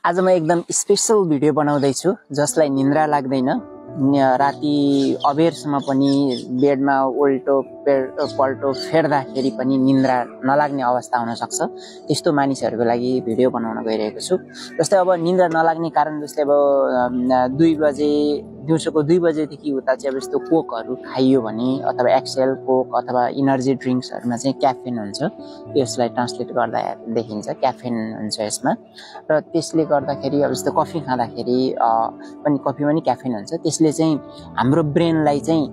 आज म एकदम स्पेशल भिडियो बनाउँदैछु जसलाई निन्द्रा लाग्दैन। राति अबेरसम्म पनि बेडमा उल्टो पल्टो फेर्दाखेरि पनि निन्द्रा नलाग्ने अवस्था हुन सक्छ। त्यस्तो मानिसहरूको लागि भिडियो बनाउन गइरहेको छु। जस्तै अब निन्द्रा नलाग्ने कारण जस्तै अब 2 बजे दिउँसोको 2 बजेदेखि उता चाहिँ अब यस्तो कोकहरू खाइयो भने अथवा एक्सेल कोक अथवा इनर्जी ड्रिङ्क्सहरूमा चाहिँ क्याफेन हुन्छ। यसलाई ट्रान्सलेट गर्दा देखिन्छ क्याफेन हुन्छ यसमा। र त्यसले गर्दाखेरि अब जस्तो कफी खाँदाखेरि पनि कफीमा नि क्याफेन हुन्छ। त्यसले चाहिँ हाम्रो ब्रेनलाई चाहिँ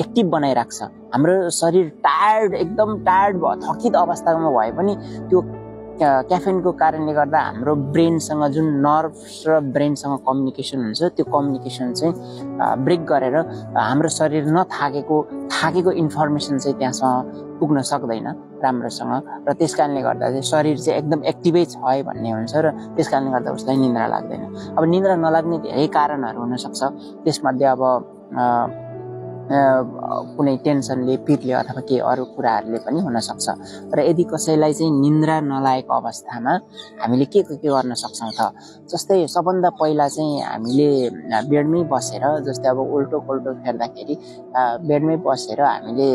एक्टिभ बनाइराख्छ। हाम्रो शरीर टायर्ड एकदम टायर्ड थकित अवस्थामा भए पनि त्यो क्याफेनको कारणले गर्दा हाम्रो ब्रेनसँग जुन नर्भ्स र ब्रेनसँग कम्युनिकेसन हुन्छ त्यो कम्युनिकेसन चाहिँ ब्रेक गरेर हाम्रो शरीर थाकेको इन्फर्मेसन चाहिँ त्यहाँसँग पुग्न सक्दैन राम्रोसँग। र त्यस कारणले गर्दा चाहिँ शरीर चाहिँ एकदम एक्टिभै छ है भन्ने हुन्छ र त्यस कारणले गर्दा उसलाई निन्द्रा लाग्दैन। अब निन्द्रा नलाग्ने धेरै कारणहरू हुनसक्छ। त्यसमध्ये अब कुनै टेन्सनले पिरले अथवा केही अरू कुराहरूले पनि हुनसक्छ। र यदि कसैलाई चाहिँ निन्द्रा नलागेको अवस्थामा हामीले के गर्न सक्छौँ त, जस्तै सबभन्दा पहिला चाहिँ हामीले बेडमै बसेर जस्तै अब उल्टो पल्टो फेर्दाखेरि बेडमै बसेर हामीले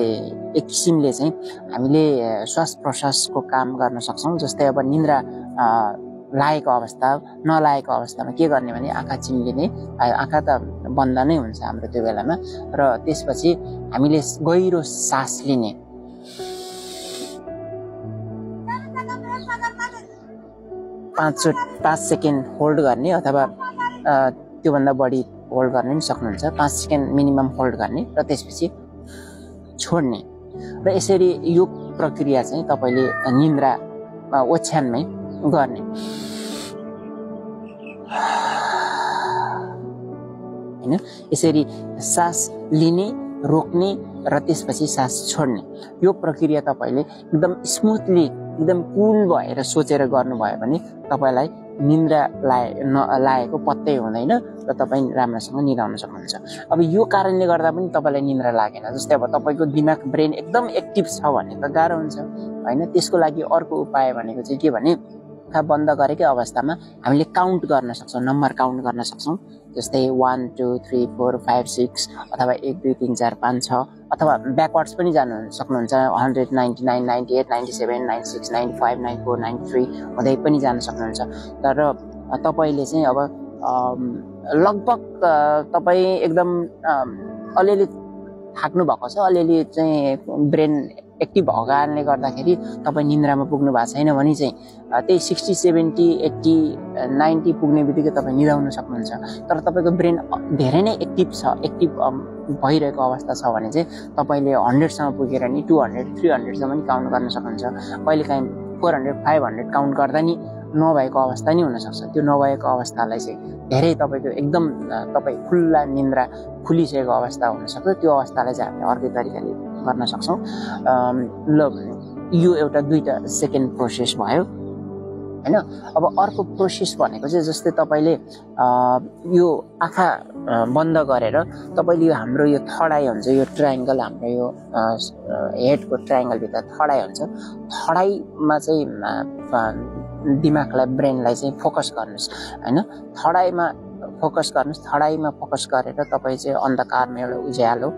एक किसिमले चाहिँ हामीले श्वास प्रश्वासको काम गर्न सक्छौँ। जस्तै अब निन्द्रा लागेको अवस्था नलागेको अवस्थामा के गर्ने भने आँखा चिम्लिने, आँखा त बन्द नै हुन्छ हाम्रो त्यो बेलामा। र त्यसपछि हामीले गहिरो सास लिने, 5 सेकेन्ड होल्ड गर्ने अथवा त्योभन्दा बढी होल्ड गर्ने पनि सक्नुहुन्छ। 5 सेकेन्ड मिनिमम होल्ड गर्ने र त्यसपछि छोड्ने। र यसरी यो प्रक्रिया चाहिँ तपाईँले निन्द्रा ओछ्यानमै गर्ने। हैन, यसरी सास लिने, रोक्ने र त्यसपछि सास छोड्ने। यो प्रक्रिया तपाईँले एकदम स्मुथली एकदम कुल भएर सोचेर गर्नुभयो भने तपाईँलाई निन्द्रा लागेको पत्तै हुँदैन र तपाईँ राम्रोसँग निदाउन सक्नुहुन्छ। अब यो कारणले गर्दा पनि तपाईँलाई निन्द्रा लागेन, जस्तै अब तपाईँको दिमाग ब्रेन एकदम एक्टिभ छ भने त गाह्रो हुन्छ हैन। त्यसको लागि अर्को उपाय भनेको चाहिँ के भने आँखा बन्द गरेकै अवस्थामा हामीले काउन्ट गर्न सक्छौँ, नम्बर काउन्ट गर्न सक्छौँ। जस्तै 1 2 3 4 5 6 अथवा 1 2 3 4 5 6 अथवा ब्याकवर्ड्स पनि जानु सक्नुहुन्छ। 100 99 98 97 96 95 94 93 हुँदै पनि जान सक्नुहुन्छ। तर तपाईँले चाहिँ अब लगभग तपाईँ एकदम अलिअलि थाक्नु भएको छ, अलिअलि चाहिँ ब्रेन एक्टिभ भएको कारणले गर्दाखेरि तपाईँ निन्द्रामा पुग्नु भएको छैन भने चाहिँ त्यही 60 70 80 90 पुग्ने बित्तिकै तपाईँ निदाउन सक्नुहुन्छ। तर तपाईँको ब्रेन धेरै नै एक्टिभ भइरहेको अवस्था छ भने चाहिँ तपाईँले 100 सम्म पुगेर नि 200 300 सम्म नि काउन्ट गर्न सक्नुहुन्छ। कहिलेकाहीँ 400 500 काउन्ट गर्दा नि नभएको अवस्था नि हुनसक्छ। त्यो नभएको अवस्थालाई चाहिँ धेरै तपाईँको एकदम तपाईँ खुल्ला निन्द्रा खुलिसकेको अवस्था हुनसक्छ। त्यो अवस्थालाई चाहिँ हामीले अर्कै तरिकाले गर्न सक्छौँ। ल यो एउटा 2 सेकेन्ड प्रोसेस भयो हैन। अब अर्को प्रोसेस भनेको चाहिँ जस्तै तपाईँले यो आँखा बन्द गरेर तपाईँले यो हाम्रो यो थर्ड आई हुन्छ, यो ट्रायङ्गल हाम्रो यो हेडको ट्रायङ्गलभित्र थर्ड आई हुन्छ। थर्ड आईमा चाहिँ दिमागलाई ब्रेनलाई चाहिँ फोकस गर्नुहोस् हैन। थर्ड आईमा फोकस गर्नुहोस्। थर्ड आईमा फोकस गरेर तपाईँ चाहिँ अन्धकारमा एउटा उज्यालो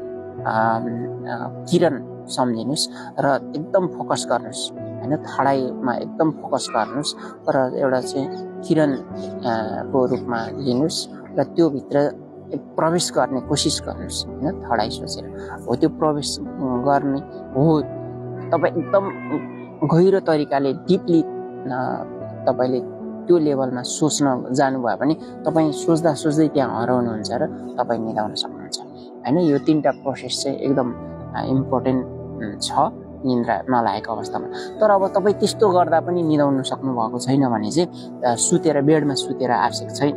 किरण सम्झिनुहोस् र एकदम फोकस गर्नुहोस् हैन। थर्ड आईमा एकदम फोकस गर्नुहोस् र एउटा चाहिँ किरण को रूपमा लिनुहोस् र त्यो भित्र प्रवेश गर्ने कोसिस गर्नुहोस् हैन। थर्ड आई सोचेर हो त्यो प्रवेश गर्ने हो। तपाईँ एकदम गहिरो तरिकाले डिपली तपाईँले त्यो लेभलमा सोच्न जानुभयो भने तपाईँ सोच्दा सोच्दै त्यहाँ हराउनुहुन्छ र तपाईँ निदाउन सक्नुहुन्छ हैन। यो 3टा प्रोसेस चाहिँ एकदम इम्पोर्टेन्ट छ निन्द्रा नलागेको अवस्थामा। तर अब तपाईँ त्यस्तो गर्दा पनि निदाउन सक्नु भएको छैन भने चाहिँ बेडमा सुतेर आवश्यक छैन।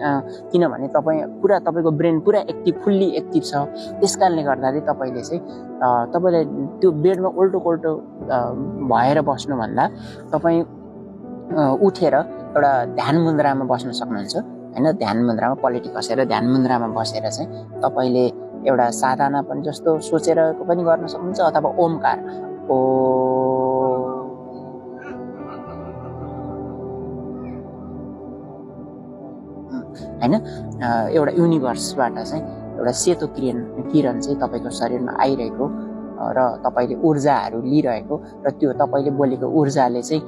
किनभने तपाईँको ब्रेन पुरा फुल्ली एक्टिभ छ। त्यस कारणले गर्दाखेरि तपाईँले चाहिँ तपाईँलाई त्यो बेडमा उल्टो पल्टो भएर बस्नुभन्दा तपाईँ उठेर एउटा ध्यान मुद्रामा बस्न सक्नुहुन्छ हैन। ध्यान मुद्रामा पलेटी कसेर ध्यान मुद्रामा बसेर चाहिँ तपाईँले एउटा साधना पनि जस्तो सोचेर पनि गर्न सक्नुहुन्छ अथवा ओमकार ओ हैन। एउटा युनिभर्सबाट चाहिँ एउटा सेतो किरण चाहिँ तपाईँको शरीरमा आइरहेको र तपाईँले ऊर्जाहरू लिइरहेको र त्यो तपाईँले बोलेको ऊर्जाले चाहिँ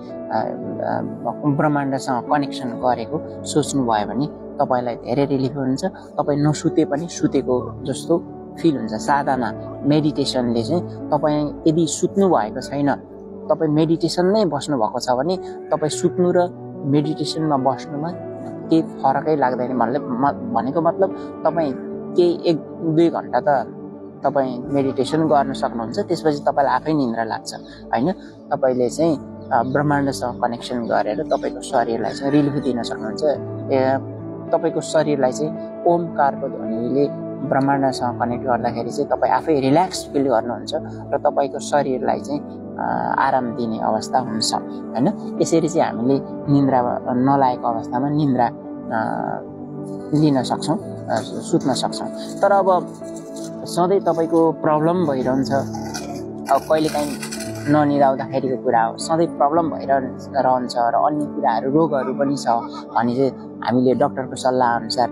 ब्रह्माण्डसँग कनेक्सन गरेको सोच्नुभयो भने तपाईँलाई धेरै रिलिफ हुन्छ। तपाईँ नसुते पनि सुतेको जस्तो फिल हुन्छ। साधना मेडिटेसनले चाहिँ तपाईँ यदि सुत्नु भएको छैन, तपाईँ मेडिटेसनमै बस्नु भएको छ भने तपाईँ सुत्नु र मेडिटेसनमा बस्नुमा केही फरकै लाग्दैन। भनेको मतलब तपाईँ केही 1-2 घन्टा त तपाईँ मेडिटेसन गर्न सक्नुहुन्छ, त्यसपछि तपाईँलाई आफै निन्द्रा लाग्छ हैन। तपाईँले चाहिँ ब्रह्माण्डसँग कनेक्सन गरेर तपाईँको शरीरलाई चाहिँ रिलिफ दिन सक्नुहुन्छ। तपाईँको शरीरलाई चाहिँ ओमकारको ध्वनिले ब्रह्माण्डसँग कनेक्ट गर्दाखेरि चाहिँ तपाईँ आफै रिल्याक्स फिल गर्नुहुन्छ र तपाईँको शरीरलाई चाहिँ आराम दिने अवस्था हुन्छ हैन। यसरी चाहिँ हामीले निन्द्रा नलागेको अवस्थामा निन्द्रा लिन सक्छौँ, सुत्न सक्छौँ। तर अब सधैँ तपाईँको प्रब्लम भइरहन्छ, अब कहिलेकाहीँ ननिदाउँदाखेरिको कुरा हो, सधैँ प्रब्लम भइरहन्छ र अन्य कुराहरू रोगहरू पनि छ भने चाहिँ हामीले डक्टरको सल्लाह अनुसार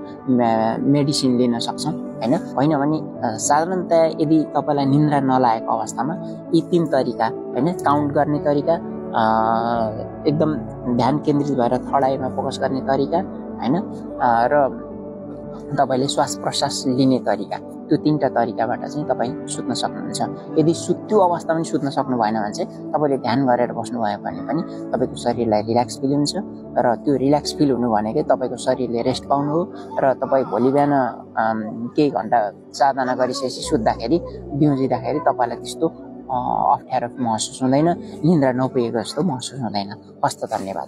मेडिसिन लिन सक्छौँ हैन। होइन भने साधारणतया यदि तपाईँलाई निन्द्रा नलागेको अवस्थामा यी 3 तरिका हैन, काउन्ट गर्ने तरिका, एकदम ध्यान केन्द्रित भएर थर्ड आईमा फोकस गर्ने तरिका हैन, र तपाईँले श्वास प्रश्वास लिने तरिका, त्यो 3टा तरिकाबाट चाहिँ तपाईँ सुत्न सक्नुहुन्छ। यदि त्यो अवस्थामा पनि सुत्न सक्नु भएन भने चाहिँ तपाईँले ध्यान गरेर बस्नुभयो भने पनि तपाईँको शरीरलाई रिल्याक्स फिल हुन्छ र त्यो रिल्याक्स फिल हुनु भनेकै तपाईँको शरीरले रेस्ट पाउनु हो र तपाईँ भोलि बिहान केही घन्टा साधना गरिसकेपछि सुत्दाखेरि बिउजिँदाखेरि तपाईँलाई त्यस्तो अप्ठ्यारो महसुस हुँदैन, निन्द्रा नपुगेको जस्तो महसुस हुँदैन। हस्त, धन्यवाद।